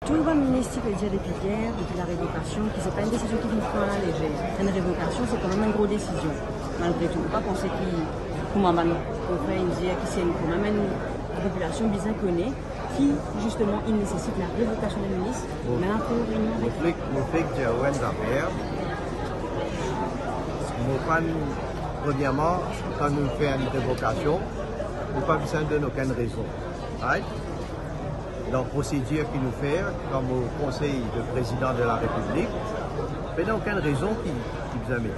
Tout le monde ministre peut dire depuis hier, depuis la révocation, que ce n'est pas une décision qui prend à la légère. Une révocation, c'est quand même une grosse décision. Malgré tout, on ne peut pas penser comment on fait dire que c'est quand même une population bien connue qui, justement, il nécessite la révocation des ministres, mais un peu réunion avec... Le fait que j'ai une affaire, premièrement, quand nous faisons une révocation, nous n'avons pas besoin de aucune raison. Right? Dans la procédure qu'il nous fait, comme au Conseil de président de la République, il n'y a aucune raison qui vous a mis.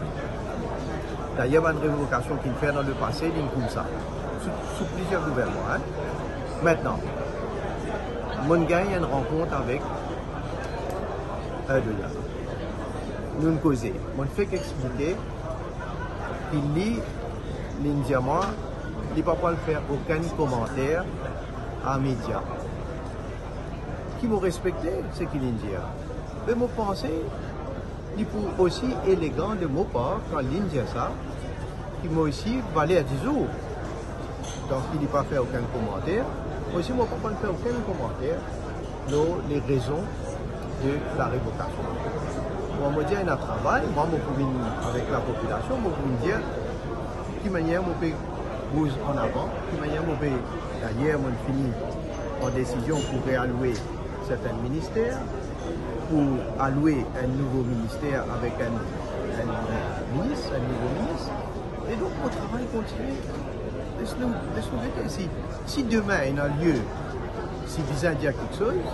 D'ailleurs, il y a une révocation qu'il fait dans le passé, il comme ça, sous plusieurs gouvernements. Hein? Maintenant, mon gars, il y a une rencontre avec un de là. Nous nous causons. Mon fait qu'expliquer qu'il lit l'indiamant, il ne peut pas faire aucun commentaire à médias. Qui m'ont respecté, c'est qu'il dit. Mais moi, pensais, il est aussi élégant de mon part quand il dit ça, qui m'a aussi valé à 10 jours. Donc, il n'a pas fait aucun commentaire. Aussi, moi, je ne peux pas faire aucun commentaire sur les raisons de la révocation. Moi, je dis, il y a un travail, moi, je peux avec la population, je peux dire, de quelle manière je peux bouger en avant, de quelle manière je peux, d'ailleurs, je finis en décision pour réallouer certains ministères, pour allouer un nouveau ministère avec un ministre, un nouveau ministre. Et donc, mon travail continue. Laisse-nous vérifier. Si demain il y a lieu, si besoin de dire quelque chose,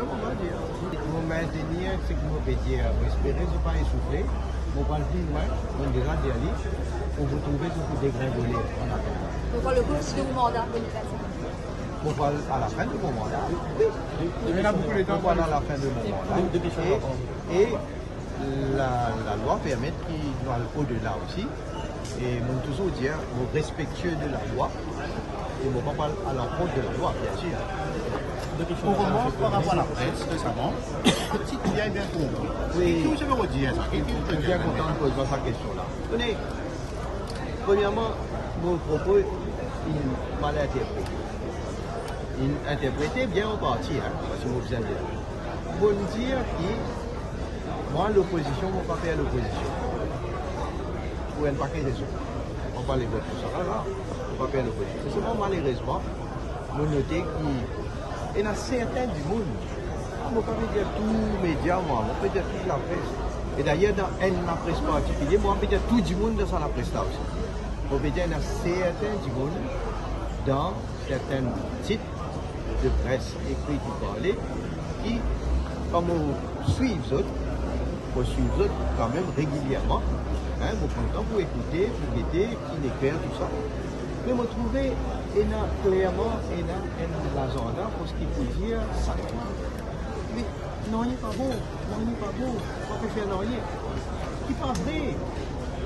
on va dire. Pour maintenir ce que je peux dire, espérer ne pas essouffler, on va le dire, on déjà d'y aller, on va trouver tout pour dégringoler en attendant. Donc, le coup, c'est mon mandat pour le faire. On va à la fin de mon mandat. Oui. Il y a beaucoup de temps. On va à la fin de mon mandat. Et la loi permet qu'il doit aller au-delà aussi. Et je toujours dire, respectueux de la loi. Et on va pas à l'encontre de la loi, bien sûr. Pour moi, par rapport à la presse, récemment, petit bien compris. Oui. Qu'est-ce que vous veux dire ça? Je suis bien content de poser cette question-là. Premièrement, mon propos, il mal interprété. Il interprétait bien en partie, hein, parce que vous avez dit. Pour dire que moi, l'opposition, on ne va pas faire l'opposition. Pour un paquet de choses. On va les voter tout ça. Là, on va faire l'opposition. C'est seulement malheureusement, nous notons qu'il y en a certains du monde. On ne peut pas dire tous les médias, moi, on peut dire toute la presse. Et d'ailleurs, dans la presse particulière, moi, on peut dire tout le monde dans la presse là aussi. On peut dire qu'il y en a certains du monde dans certains sites de presse écrite ou parlée qui, comme on suit les autres, on suit les autres quand même régulièrement, hein, beaucoup de temps pour écouter, pour guetter, qui écrire, tout ça. Mais on trouvait clairement un agenda pour ce qu'il faut dire ça. Mais non, il n'est pas bon, non, il n'est pas bon, on peut faire non, il n'est pas vrai.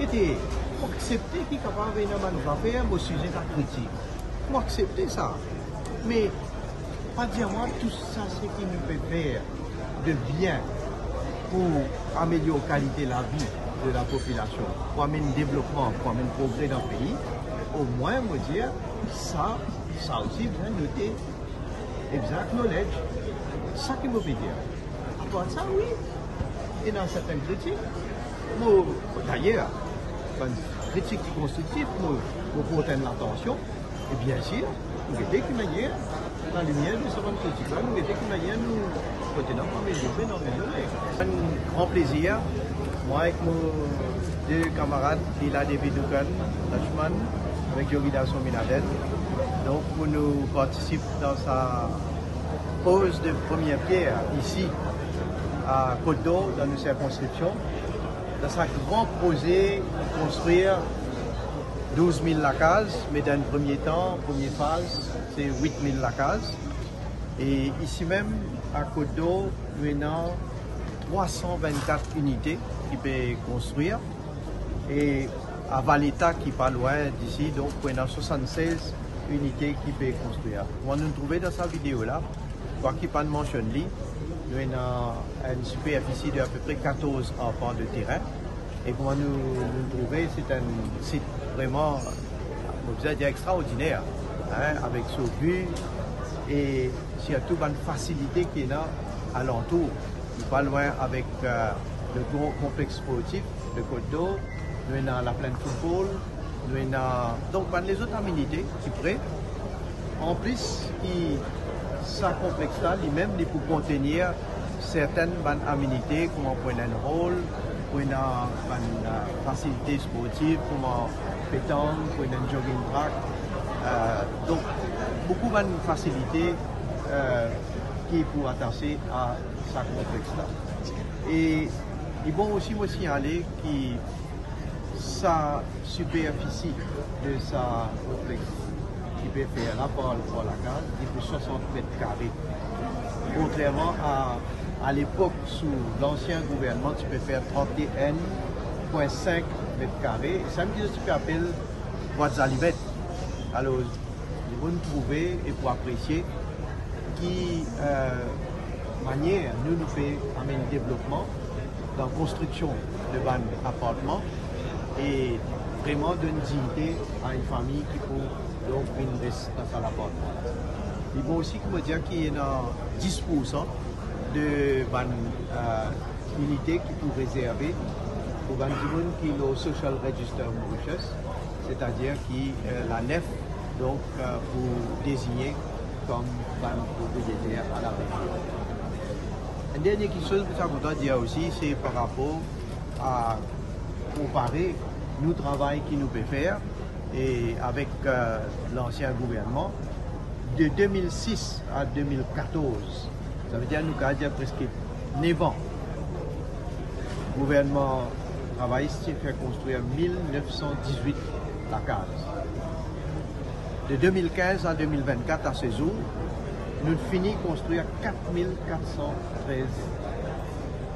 Il faut accepter qu'il est capable de faire au sujet de la critique. Il faut accepter ça. Mais pas dire moi tout ça c'est qui nous peut faire de bien pour améliorer la qualité de la vie de la population, pour amener le développement, pour amener le progrès dans le pays, au moins me dire ça aussi bien noter et bien acknowledge. Ça qui me peut dire. À part ça, oui. Et dans certaines critiques, d'ailleurs, une critique constructive pour porter l'attention, et bien sûr, nous avons des manières, dans la lumière de cette critique-là, nous avons des manières nous continuons à améliorer dans les données. C'est un grand plaisir, moi avec mes deux camarades, Lila David Dukan, Lachman, avec Yorida Sominaden, donc pour nous participer dans sa pose de première pierre ici à Côte-d'Or, dans nos circonscriptions, dans sa grand projet de construire 12 000 lacases, mais dans le premier temps, première phase, c'est 8 000 lacases. Et ici même, à Côte-d'Or, nous avons 324 unités qui peuvent construire. Et à Valeta, qui n'est pas loin d'ici, donc nous avons 76 unités qui peuvent construire. On nous trouver dans cette vidéo-là, quoi qu'il pas de mention, nous avons une superficie de à peu près 14 enfants de terrain. Et comment nous trouver, c'est un site vraiment, on peut dire, extraordinaire, hein, avec ce but et surtout une facilité qu'il y a alentour, pas loin avec le gros complexe sportif de Côte d'Or, nous avons la plaine football, nous avons donc les autres aménités qui près. En plus, ce complexe-là, lui-même, il peut contenir certaines aménités comme un point de rôle, une facilité sportive comme un pétanque, un jogging track. Donc, beaucoup de facilités qui pour attacher à ce complexe-là. Et ils vont aussi me signaler que sa superficie de sa complexe qui peut faire là par la case, il fait 60 mètres carrés. Contrairement à l'époque, sous l'ancien gouvernement, tu peux faire 31,5 mètres carrés. Ça me dit que tu peux appeler Boîte-Zalivet. Alors, ils vont nous trouver et pour apprécier qui manière nous fait amener le développement dans la construction de ban appartements et vraiment donner dignité à une famille qui peut donc investir dans son appartement. Ils vont aussi me dire qu'il y a 10% de unités qui sont réservées pour les gens qui ont le Social Register Mauritius, c'est-à-dire qui la nef donc pour désigner comme propriétaire à la région. Une dernière chose que ça voudrait dire aussi, c'est par rapport à comparer le travail qu'il nous peut faire et avec l'ancien gouvernement. De 2006 à 2014, ça veut dire nous avons presque 9 ans. Le gouvernement travailliste fait construire 1918 la case. De 2015 à 2024, à ce jour, nous finissons de construire 4413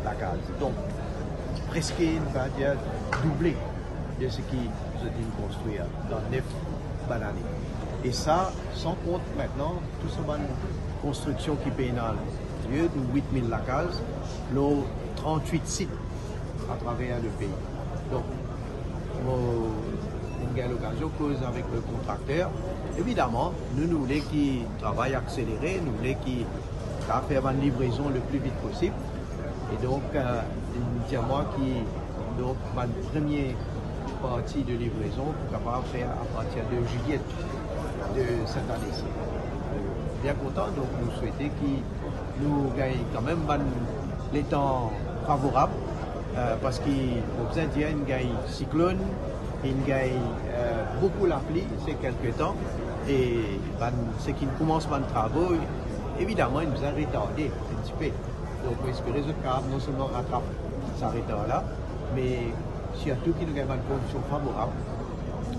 la case. Donc, presque, on va dire, doublé de ce qui se dit construire dans 9 années. Et ça, sans compte maintenant, tout ce construction qui pénale, lieu de 8000 la case, nos 38 sites à travers le pays. Donc, on a l'occasion de cause avec le contracteur. Évidemment, nous voulons qu'il travaille accéléré, nous voulons qu'il fasse une livraison le plus vite possible. Et donc, moi qui donc ma première partie de livraison capable de faire à partir de juillet de cette année-ci. Bien content, donc nous souhaitons qu'il nous gagne quand même les temps favorables parce qu'il faut besoin dire qu'il gagne cyclone, il gagne beaucoup la pluie ces quelques temps et ce qui commence par le travaux, évidemment, il nous a retardé un petit peu. Donc, on espère que non seulement rattrape ce retard-là, mais surtout qu'il nous ait une condition favorable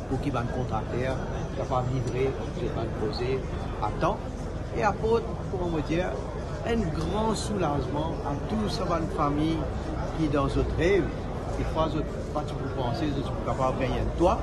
pour qu'il y ait un contracteur capable de livrer ce projet à temps et apporte, comment me dire, un grand soulagement à toutes ces familles qui, dans notre rêve, des fois, pas tu peux penser, tu peux capable de gagner un toit,